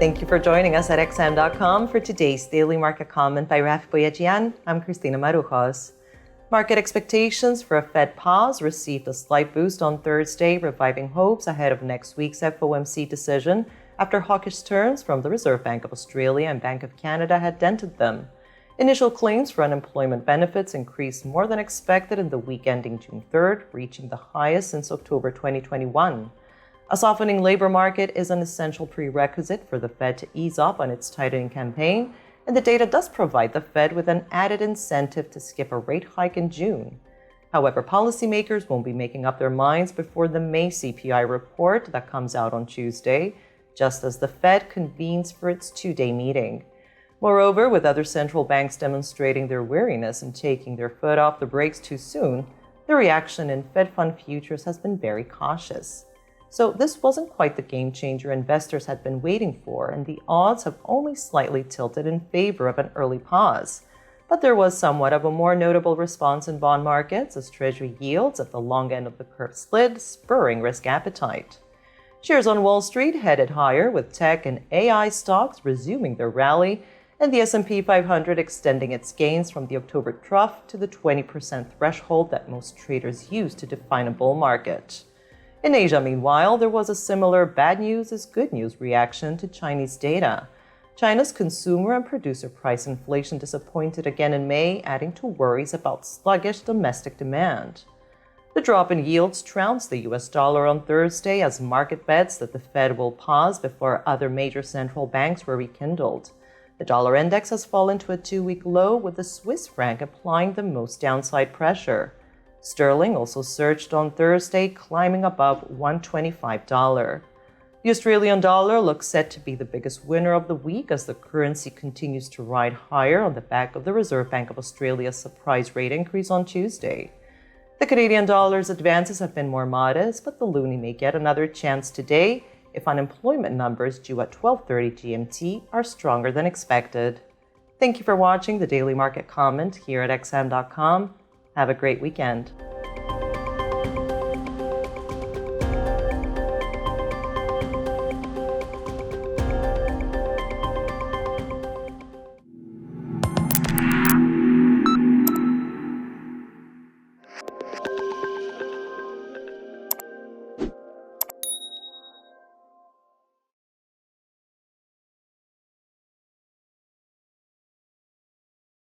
Thank you for joining us at XM.com for today's Daily Market Comment by Rafi Boyajian. I'm Cristina Marujos. Market expectations for a Fed pause received a slight boost on Thursday, reviving hopes ahead of next week's FOMC decision after hawkish turns from the Reserve Bank of Australia and Bank of Canada had dented them. Initial claims for unemployment benefits increased more than expected in the week ending June 3rd, reaching the highest since October 2021. A softening labor market is an essential prerequisite for the Fed to ease up on its tightening campaign, and the data does provide the Fed with an added incentive to skip a rate hike in June. However, policymakers won't be making up their minds before the May CPI report that comes out on Tuesday, just as the Fed convenes for its two-day meeting. Moreover, with other central banks demonstrating their weariness and taking their foot off the brakes too soon, the reaction in Fed fund futures has been very cautious. So this wasn't quite the game changer investors had been waiting for, and the odds have only slightly tilted in favor of an early pause. But there was somewhat of a more notable response in bond markets as Treasury yields at the long end of the curve slid, spurring risk appetite. Shares on Wall Street headed higher, with tech and AI stocks resuming their rally, and the S&P 500 extending its gains from the October trough to the 20% threshold that most traders use to define a bull market. In Asia, meanwhile, there was a similar bad news is good news reaction to Chinese data. China's consumer and producer price inflation disappointed again in May, adding to worries about sluggish domestic demand. The drop in yields trounced the US dollar on Thursday as market bets that the Fed will pause before other major central banks were rekindled. The dollar index has fallen to a two-week low, with the Swiss franc applying the most downside pressure. Sterling also surged on Thursday, climbing above $125. The Australian dollar looks set to be the biggest winner of the week as the currency continues to ride higher on the back of the Reserve Bank of Australia's surprise rate increase on Tuesday. The Canadian dollar's advances have been more modest, but the loonie may get another chance today if unemployment numbers due at 12:30 GMT are stronger than expected. Thank you for watching the Daily Market Comment here at XM.com. Have a great weekend.